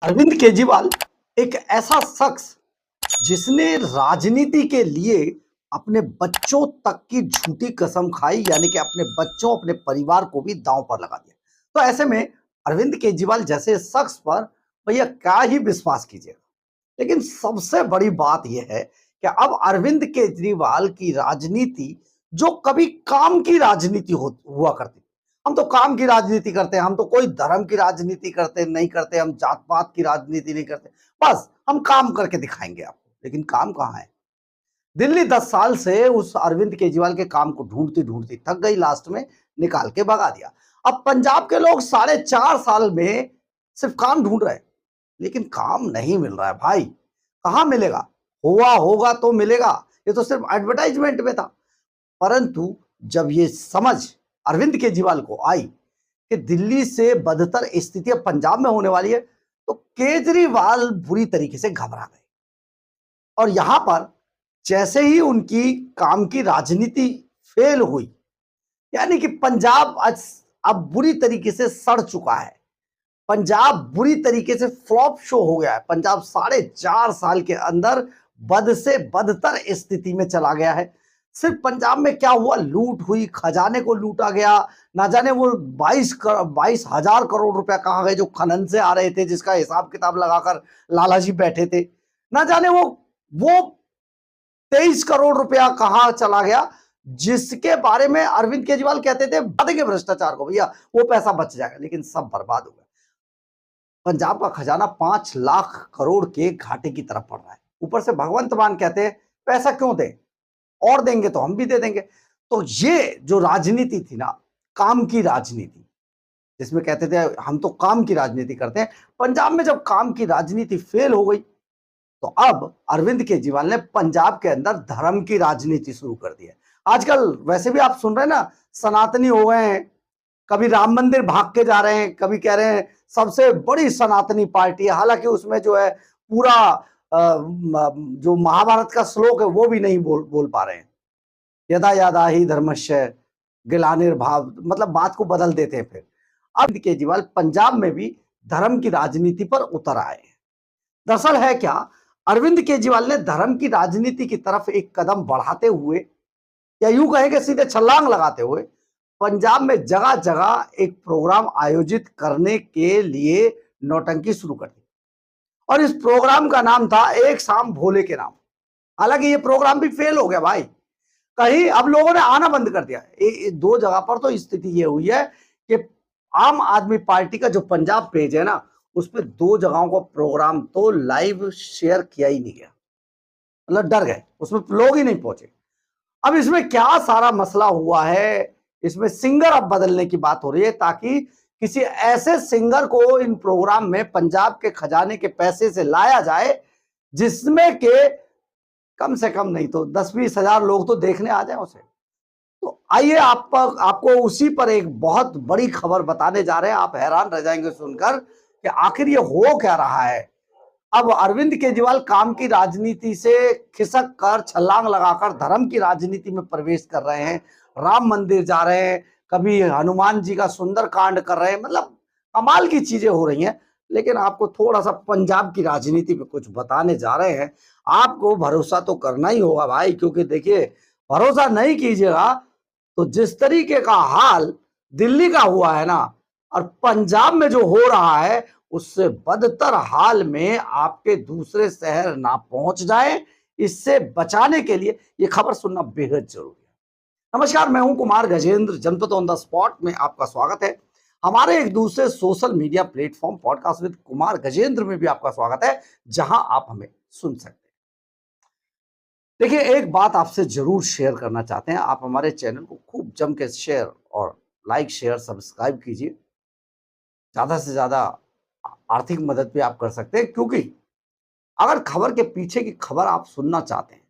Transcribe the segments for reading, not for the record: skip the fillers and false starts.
अरविंद केजरीवाल एक ऐसा शख्स जिसने राजनीति के लिए अपने बच्चों तक की झूठी कसम खाई, यानी कि अपने बच्चों, अपने परिवार को भी दांव पर लगा दिया। तो ऐसे में अरविंद केजरीवाल जैसे शख्स पर भैया क्या ही विश्वास कीजिएगा। लेकिन सबसे बड़ी बात यह है कि अब अरविंद केजरीवाल की राजनीति, जो कभी काम की राजनीति हुआ करती, हम तो काम की राजनीति करते हैं, हम तो कोई धर्म की राजनीति करते नहीं करते, हम जात पात की राजनीति नहीं करते, बस हम काम करके दिखाएंगे आपको। लेकिन काम कहाँ है? दिल्ली 10 साल से उस अरविंद केजरीवाल के काम को ढूंढती ढूंढती थक गई, लास्ट में निकाल के भगा दिया। अब पंजाब के लोग 4.5 साल में सिर्फ काम ढूंढ रहे हैं, लेकिन काम नहीं मिल रहा है भाई। कहां मिलेगा? हुआ होगा तो मिलेगा, ये तो सिर्फ एडवर्टाइजमेंट में था। परंतु जब ये समझ अरविंद केजरीवाल को आई कि दिल्ली से बदतर स्थिति अब पंजाब में होने वाली है, तो केजरीवाल बुरी तरीके से घबरा गए। और यहां पर जैसे ही उनकी काम की राजनीति फेल हुई, यानी कि पंजाब आज अब बुरी तरीके से सड़ चुका है, पंजाब बुरी तरीके से फ्लॉप शो हो गया है। पंजाब 4.5 साल के अंदर बद से बदतर स्थिति में चला गया है। सिर्फ पंजाब में क्या हुआ? लूट हुई, खजाने को लूटा गया। ना जाने वो 22,000 करोड़ रुपया कहां गए जो खनन से आ रहे थे, जिसका हिसाब किताब लगाकर लालाजी बैठे थे। ना जाने वो 23 करोड़ रुपया कहां चला गया, जिसके बारे में अरविंद केजरीवाल कहते थे बदेंगे भ्रष्टाचार को, भैया वो पैसा बच जाएगा, लेकिन सब बर्बाद हो गया। पंजाब का खजाना 5 लाख करोड़ के घाटे की तरफ पड़ रहा है। ऊपर से भगवंत मान कहते हैं पैसा क्यों दें, और देंगे तो हम भी दे देंगे। तो ये जो राजनीति थी ना, काम की राजनीति, जिसमें कहते थे हम तो काम की राजनीति करते हैं, पंजाब में जब काम की राजनीति फेल हो गई, तो अब अरविंद केजरीवाल ने पंजाब के अंदर धर्म की राजनीति शुरू कर दी है। आजकल वैसे भी आप सुन रहे हैं ना, सनातनी हो गए हैं, कभी राम मंदिर भाग के जा रहे हैं, कभी कह रहे हैं सबसे बड़ी सनातनी पार्टी है। हालांकि उसमें जो है पूरा जो महाभारत का श्लोक है वो भी नहीं बोल पा रहे हैं। यदा यदा ही धर्मस्य ग्लानिर्भाव, मतलब बात को बदल देते हैं। फिर अब केजरीवाल पंजाब में भी धर्म की राजनीति पर उतर आए हैं। दरअसल है क्या, अरविंद केजरीवाल ने धर्म की राजनीति की तरफ एक कदम बढ़ाते हुए, या यूं कहें कि सीधे छलांग लगाते हुए, पंजाब में जगह जगह एक प्रोग्राम आयोजित करने के लिए नौटंकी शुरू कर दी। और इस प्रोग्राम का नाम था एक शाम भोले के नाम। हालांकि ये प्रोग्राम भी फेल हो गया भाई, कहीं अब लोगों ने आना बंद कर दिया। दो जगह पर तो स्थिति ये हुई है कि आम आदमी पार्टी का जो पंजाब पेज है ना, उस पर 2 जगहों को प्रोग्राम तो लाइव शेयर किया ही नहीं गया, मतलब डर गए, उसमें लोग ही नहीं पहुंचे। अब इसमें क्या सारा मसला हुआ है, इसमें सिंगर अब बदलने की बात हो रही है, ताकि किसी ऐसे सिंगर को इन प्रोग्राम में पंजाब के खजाने के पैसे से लाया जाए, जिसमें के कम से कम नहीं तो 10-20 हजार लोग तो देखने आ जाए उसे। तो आइए आपको उसी पर एक बहुत बड़ी खबर बताने जा रहे हैं। आप हैरान रह जाएंगे सुनकर कि आखिर ये हो क्या रहा है। अब अरविंद केजरीवाल काम की राजनीति से खिसक कर, छलांग लगाकर धर्म की राजनीति में प्रवेश कर रहे हैं। राम मंदिर जा रहे हैं, कभी हनुमान जी का सुंदर कांड कर रहे हैं, मतलब कमाल की चीजें हो रही हैं। लेकिन आपको थोड़ा सा पंजाब की राजनीति पे कुछ बताने जा रहे हैं। आपको भरोसा तो करना ही होगा भाई, क्योंकि देखिए, भरोसा नहीं कीजिएगा तो जिस तरीके का हाल दिल्ली का हुआ है ना, और पंजाब में जो हो रहा है, उससे बदतर हाल में आपके दूसरे शहर ना पहुंच जाए, इससे बचाने के लिए ये खबर सुनना बेहद जरूरी है। नमस्कार, मैं हूं कुमार गजेंद्र, जनपद ऑन द स्पॉट में आपका स्वागत है। हमारे एक दूसरे social media platform podcast with Kumar Gajendra में भी आपका स्वागत है, जहां आप हमें सुन सकते हैं। देखिए, एक बात आपसे जरूर शेयर करना चाहते हैं। आप हमारे चैनल को खूब जम के शेयर और लाइक, शेयर, सब्सक्राइब कीजिए। ज्यादा से ज्यादा आर्थिक मदद भी आप कर सकते हैं, क्योंकि अगर खबर के पीछे की खबर आप सुनना चाहते हैं,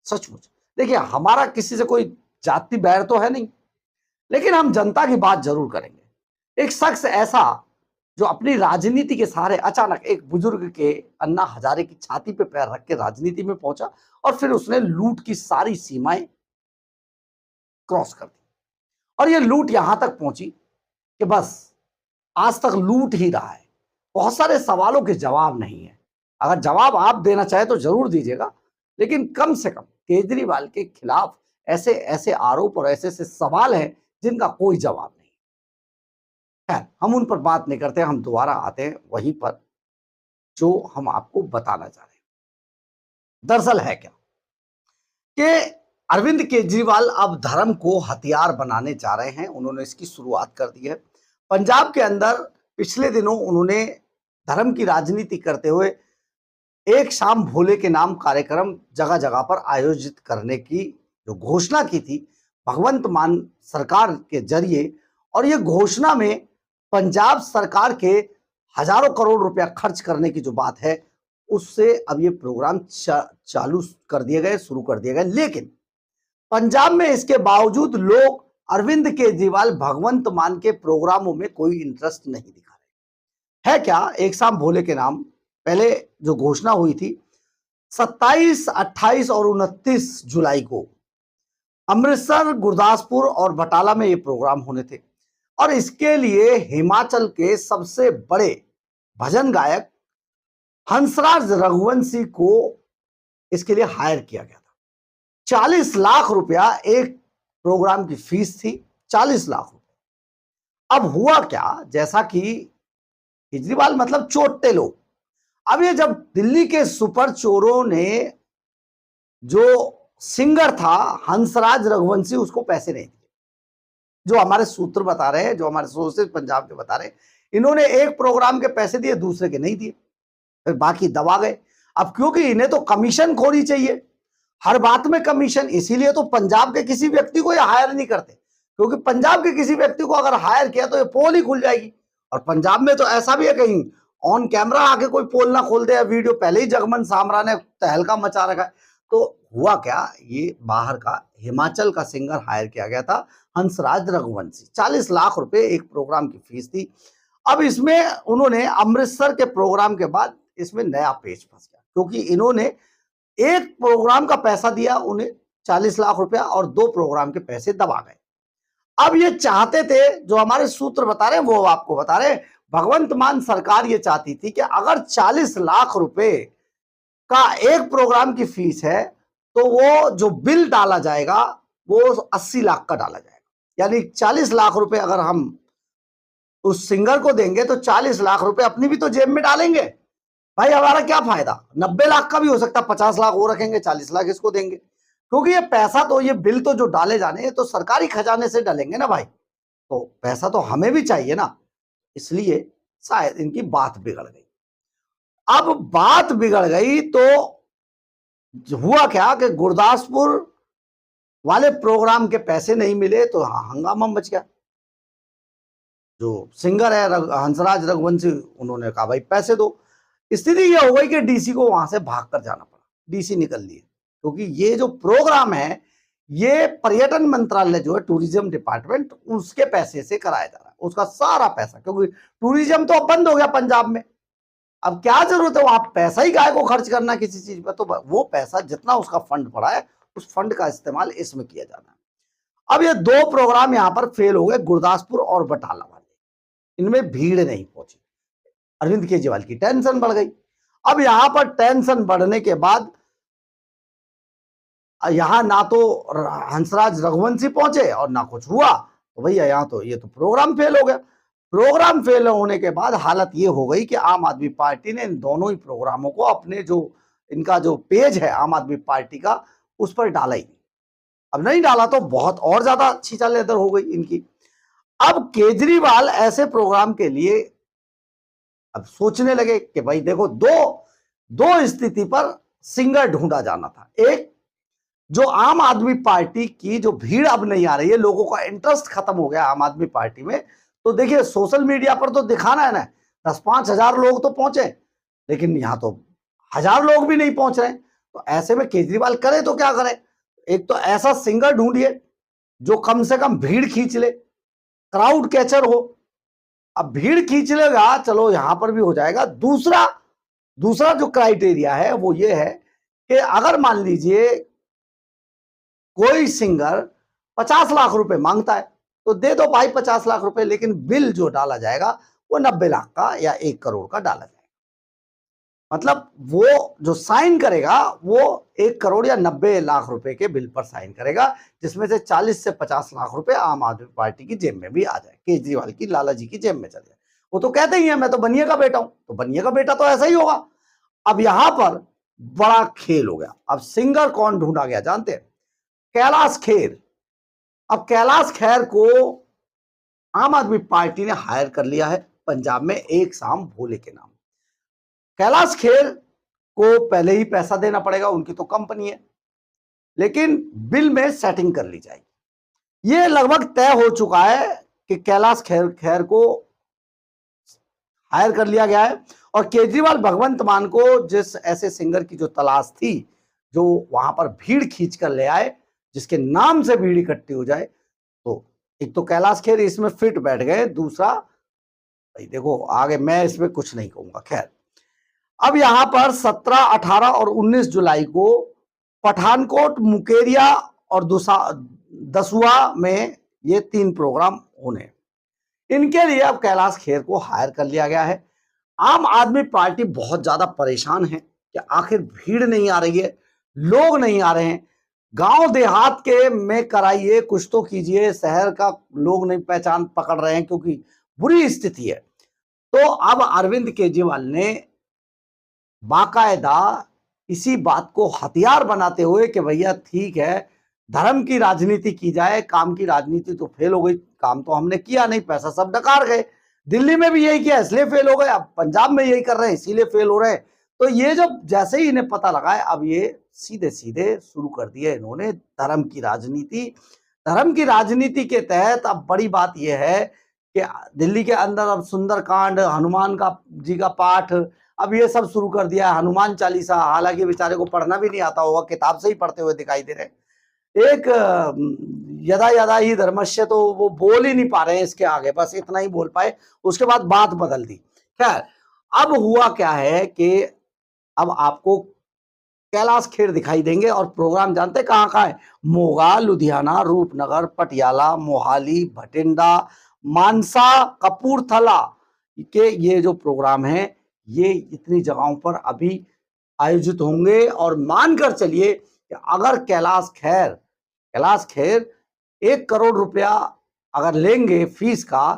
सचमुच देखिए, हमारा किसी से कोई जाति बैर तो है नहीं, लेकिन हम जनता की बात जरूर करेंगे। एक शख्स ऐसा जो अपनी राजनीति के सहारे अचानक एक बुजुर्ग के, अन्ना हजारे की छाती पे पैर रख के राजनीति में पहुंचा, और फिर उसने लूट की सारी सीमाएं क्रॉस कर दी। और यह लूट यहां तक पहुंची कि बस आज तक लूट ही रहा है। बहुत सारे सवालों के जवाब नहीं है। अगर जवाब आप देना चाहे तो जरूर दीजिएगा, लेकिन कम से कम केजरीवाल के खिलाफ ऐसे ऐसे आरोप और ऐसे ऐसे सवाल हैं जिनका कोई जवाब नहीं। खैर, हम उन पर बात नहीं करते, हम दोबारा आते हैं वहीं पर जो हम आपको बताना चाह रहे हैं। दरअसल है क्या कि अरविंद केजरीवाल अब धर्म को हथियार बनाने जा रहे हैं। उन्होंने इसकी शुरुआत कर दी है। पंजाब के अंदर पिछले दिनों उन्होंने धर्म की राजनीति करते हुए एक शाम भोले के नाम कार्यक्रम जगह जगह पर आयोजित करने की जो घोषणा की थी भगवंत मान सरकार के जरिए, और ये घोषणा में पंजाब सरकार के हजारों करोड़ रुपया खर्च करने की जो बात है, उससे अब ये प्रोग्राम चालू कर दिए गए, शुरू कर दिए गए। लेकिन पंजाब में इसके बावजूद लोग अरविंद केजरीवाल भगवंत मान के प्रोग्रामों में कोई इंटरेस्ट नहीं दिखा रहे। है क्या, एक शाम भोले के नाम पहले जो घोषणा हुई थी 27, 28 और 29 जुलाई को अमृतसर, गुरदासपुर और बटाला में ये प्रोग्राम होने थे, और इसके लिए हिमाचल के सबसे बड़े भजन गायक हंसराज रघुवंशी को इसके लिए हायर किया गया था। 40 लाख रुपया एक प्रोग्राम की फीस थी, 40 लाख रुपया। अब हुआ क्या, जैसा कि केजरीवाल मतलब चोटे लोग, अब ये जब दिल्ली के सुपर चोरों ने जो सिंगर था हंसराज रघुवंशी उसको पैसे नहीं दिए, जो हमारे सूत्र बता रहे हैं, जो हमारे सोर्सेज पंजाब के बता रहे हैं, इन्होंने एक प्रोग्राम के पैसे दिए, दूसरे के नहीं दिए, फिर बाकी दबा गए। अब क्योंकि इन्हें तो कमीशन खोरी चाहिए, हर बात में कमीशन, इसीलिए तो पंजाब के किसी व्यक्ति को ये हायर नहीं करते, क्योंकि पंजाब के किसी व्यक्ति को अगर हायर किया तो ये पोल ही खुल जाएगी। और पंजाब में तो ऐसा भी है, कहीं ऑन कैमरा आके कोई पोल ना खोल दे, या वीडियो पहले ही जगमन सामरा ने तहलका मचा रखा है। तो हुआ क्या, ये बाहर का हिमाचल का सिंगर हायर किया गया था, हंसराज रघुवंशी। 40 लाख रुपए एक प्रोग्राम की फीस थी। अब इसमें उन्होंने अमृतसर के प्रोग्राम के बाद इसमें नया पेच फंस गया, क्योंकि इन्होंने एक प्रोग्राम का पैसा दिया उन्हें 40 लाख रुपया, और 2 प्रोग्राम के पैसे दबा गए। अब ये चाहते थे, जो हमारे सूत्र बता रहे हैं वो आपको बता रहे हैं, भगवंत मान सरकार ये चाहती थी कि अगर 40 लाख रुपए का एक प्रोग्राम की फीस है तो वो जो बिल डाला जाएगा वो 80 लाख का डाला जाएगा। यानी 40 लाख रुपए अगर हम उस सिंगर को देंगे तो 40 लाख रुपए अपनी भी तो जेब में डालेंगे। भाई हमारा क्या फायदा, 90 लाख का भी हो सकता है, 50 लाख वो रखेंगे, 40 लाख इसको देंगे, क्योंकि ये पैसा तो, ये बिल तो जो डाले जाने हैं तो सरकारी खजाने से डालेंगे ना भाई, तो पैसा तो हमें भी चाहिए ना। इसलिए शायद इनकी बात बिगड़ गई। अब बात बिगड़ गई तो हुआ क्या कि गुरदासपुर वाले प्रोग्राम के पैसे नहीं मिले तो हंगामा मच गया। जो सिंगर है हंसराज रघुवंशी, उन्होंने कहा भाई पैसे दो। स्थिति यह हो गई कि डीसी को वहां से भाग कर जाना पड़ा, डीसी निकल लिए, क्योंकि ये जो प्रोग्राम है ये पर्यटन मंत्रालय जो है, टूरिज्म डिपार्टमेंट, उसके पैसे से कराया जा रहा है, उसका सारा पैसा, क्योंकि टूरिज्म तो अब बंद हो गया पंजाब में। अब क्या जरूरत है वहां पैसा ही गाय को खर्च करना किसी चीज पर, तो वो पैसा जितना उसका फंड पड़ा है उस फंड का इस्तेमाल इसमें किया जाना है। अब ये 2 प्रोग्राम यहां पर फेल हो गए, गुरदासपुर और बटाला वाले, इनमें भीड़ नहीं पहुंची। अरविंद केजरीवाल की टेंशन बढ़ गई। अब यहां पर टेंशन बढ़ने के बाद यहां ना तो हंसराज रघुवंशी पहुंचे और ना कुछ हुआ, तो भैया यहां तो ये तो प्रोग्राम फेल हो गया। प्रोग्राम फेल होने के बाद हालत ये हो गई कि आम आदमी पार्टी ने इन दोनों ही प्रोग्रामों को अपने जो इनका जो पेज है आम आदमी पार्टी का उस पर डाला ही नहीं। अब नहीं डाला तो बहुत और ज्यादा छींचा लेदर हो गई इनकी। अब केजरीवाल ऐसे प्रोग्राम के लिए अब सोचने लगे कि भाई देखो, दो स्थिति पर सिंगर ढूंढा जाना था। एक, जो आम आदमी पार्टी की जो भीड़ अब नहीं आ रही है, लोगों का इंटरेस्ट खत्म हो गया आम आदमी पार्टी में, तो देखिए सोशल मीडिया पर तो दिखाना है ना, 10-5 हजार लोग तो पहुंचे, लेकिन यहां तो 1000 लोग भी नहीं पहुंच रहे। तो ऐसे में केजरीवाल करे तो क्या करे, एक तो ऐसा सिंगर ढूंढिए जो कम से कम भीड़ खींच ले, क्राउड कैचर हो। अब भीड़ खींच लेगा, चलो यहां पर भी हो जाएगा। दूसरा जो क्राइटेरिया है वो ये है कि अगर मान लीजिए कोई सिंगर 50 लाख रुपए मांगता है तो दे दो भाई 50 लाख रुपए, लेकिन बिल जो डाला जाएगा वो 90 लाख का या 1 करोड़ का डाला जाएगा। मतलब वो जो साइन करेगा वो 1 करोड़ या 90 लाख रुपए के बिल पर साइन करेगा, जिसमें से 40 से 50 लाख रुपए आम आदमी पार्टी की जेब में भी आ जाए, केजरीवाल की, लाला जी की जेब में चले जाए। वो तो कहते ही है मैं तो बनिए का बेटा हूं, तो बनिए का बेटा तो ऐसा ही होगा। अब यहां पर बड़ा खेल हो गया। अब सिंगर कौन ढूंढा गया जानते हैं? कैलाश खेर। अब कैलाश खेर को आम आदमी पार्टी ने हायर कर लिया है पंजाब में, एक शाम भोले के नाम। कैलाश खेर को पहले ही पैसा देना पड़ेगा, उनकी तो कंपनी है, लेकिन बिल में सेटिंग कर ली जाएगी। ये लगभग तय हो चुका है कि कैलाश खेर को हायर कर लिया गया है। और केजरीवाल भगवंत मान को जिस ऐसे सिंगर की जो तलाश थी, जो वहां पर भीड़ खींच कर ले आए, जिसके नाम से भीड़ इकट्ठी हो जाए, तो एक तो कैलाश खेर इसमें फिट बैठ गए, दूसरा भाई देखो आगे मैं इसमें कुछ नहीं कहूंगा। खैर, अब यहां पर 17, 18 और 19 जुलाई को पठानकोट, मुकेरिया और दसुआ में ये 3 प्रोग्राम होने। इनके लिए अब कैलाश खेर को हायर कर लिया गया है। आम आदमी पार्टी बहुत ज्यादा परेशान है कि आखिर भीड़ नहीं आ रही है, लोग नहीं आ रहे हैं। गांव देहात के में कराइए, कुछ तो कीजिए, शहर का लोग नहीं पहचान पकड़ रहे हैं क्योंकि बुरी स्थिति है। तो अब अरविंद केजरीवाल ने बाकायदा इसी बात को हथियार बनाते हुए कि भैया ठीक है, धर्म की राजनीति की जाए, काम की राजनीति तो फेल हो गई, काम तो हमने किया नहीं, पैसा सब डकार गए। दिल्ली में भी यही किया इसलिए फेल हो गए, अब पंजाब में यही कर रहे हैं इसीलिए फेल हो रहे हैं। तो ये जब जैसे ही इन्हें पता लगा है, अब ये सीधे सीधे शुरू कर दिया इन्होंने धर्म की राजनीति। धर्म की राजनीति के तहत अब बड़ी बात यह है कि दिल्ली के अंदर अब सुंदरकांड, हनुमान का जी का पाठ, अब ये सब शुरू कर दिया है। हनुमान चालीसा, हालांकि बेचारे को पढ़ना भी नहीं आता होगा, किताब से ही पढ़ते हुए दिखाई दे रहे हैं। एक यदा यदा ही धर्मस्य, तो वो बोल ही नहीं पा रहे हैं इसके आगे, बस इतना ही बोल पाए, उसके बाद बात बदल दी। खैर, अब हुआ क्या है कि अब आपको कैलाश खेर दिखाई देंगे और प्रोग्राम जानते कहां कहां है? मोगा, लुधियाना, रूपनगर, पटियाला, मोहाली, भटिंडा, मानसा, कपूरथला के ये जो प्रोग्राम है, ये इतनी जगहों पर अभी आयोजित होंगे। और मानकर चलिए कि अगर कैलाश खेर 1 करोड़ रुपया अगर लेंगे फीस का,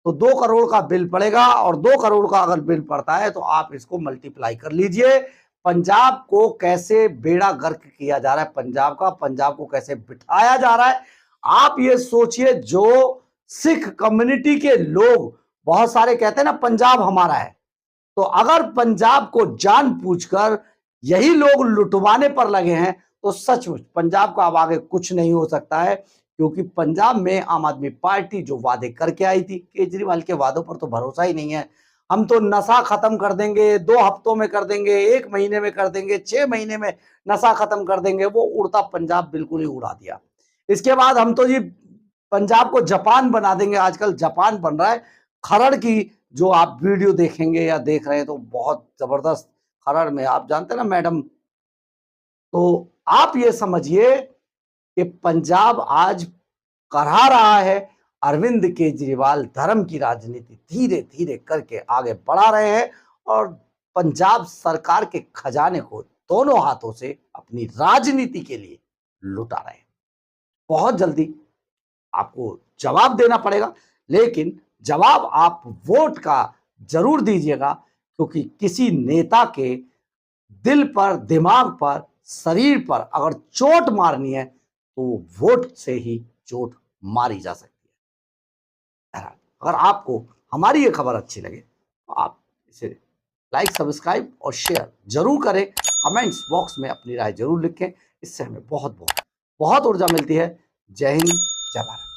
तो 2 करोड़ का बिल पड़ेगा, और 2 करोड़ का अगर बिल पड़ता है तो आप इसको मल्टीप्लाई कर लीजिए। पंजाब को कैसे बेड़ा गर्क किया जा रहा है, पंजाब को कैसे बिठाया जा रहा है, आप ये सोचिए। जो सिख कम्युनिटी के लोग बहुत सारे कहते हैं ना पंजाब हमारा है, तो अगर पंजाब को जानबूझकर यही लोग लुटवाने पर लगे हैं, तो सचमुच पंजाब का अब आगे कुछ नहीं हो सकता है। क्योंकि पंजाब में आम आदमी पार्टी जो वादे करके आई थी, केजरीवाल के वादों पर तो भरोसा ही नहीं है। हम तो नशा खत्म कर देंगे, 2 हफ्तों में कर देंगे, 1 महीने में कर देंगे, 6 महीने में नशा खत्म कर देंगे, वो उड़ता पंजाब बिल्कुल ही उड़ा दिया। इसके बाद हम तो जी पंजाब को जापान बना देंगे, आजकल जापान बन रहा है। खरड़ की जो आप वीडियो देखेंगे या देख रहे हैं, तो बहुत जबरदस्त खरड़ में, आप जानते हैं ना मैडम, तो आप ये समझिए कि पंजाब आज करा रहा है। अरविंद केजरीवाल धर्म की राजनीति धीरे धीरे करके आगे बढ़ा रहे हैं, और पंजाब सरकार के खजाने को दोनों हाथों से अपनी राजनीति के लिए लुटा रहे हैं। बहुत जल्दी आपको जवाब देना पड़ेगा, लेकिन जवाब आप वोट का जरूर दीजिएगा, क्योंकि किसी नेता के दिल पर, दिमाग पर, शरीर पर अगर चोट मारनी है तो वोट से ही चोट मारी जा सकती है। अगर आपको हमारी ये खबर अच्छी लगे तो आप इसे लाइक, सब्सक्राइब और शेयर जरूर करें। कमेंट्स बॉक्स में अपनी राय जरूर लिखें, इससे हमें बहुत बहुत बहुत ऊर्जा मिलती है। जय हिंद, जय भारत।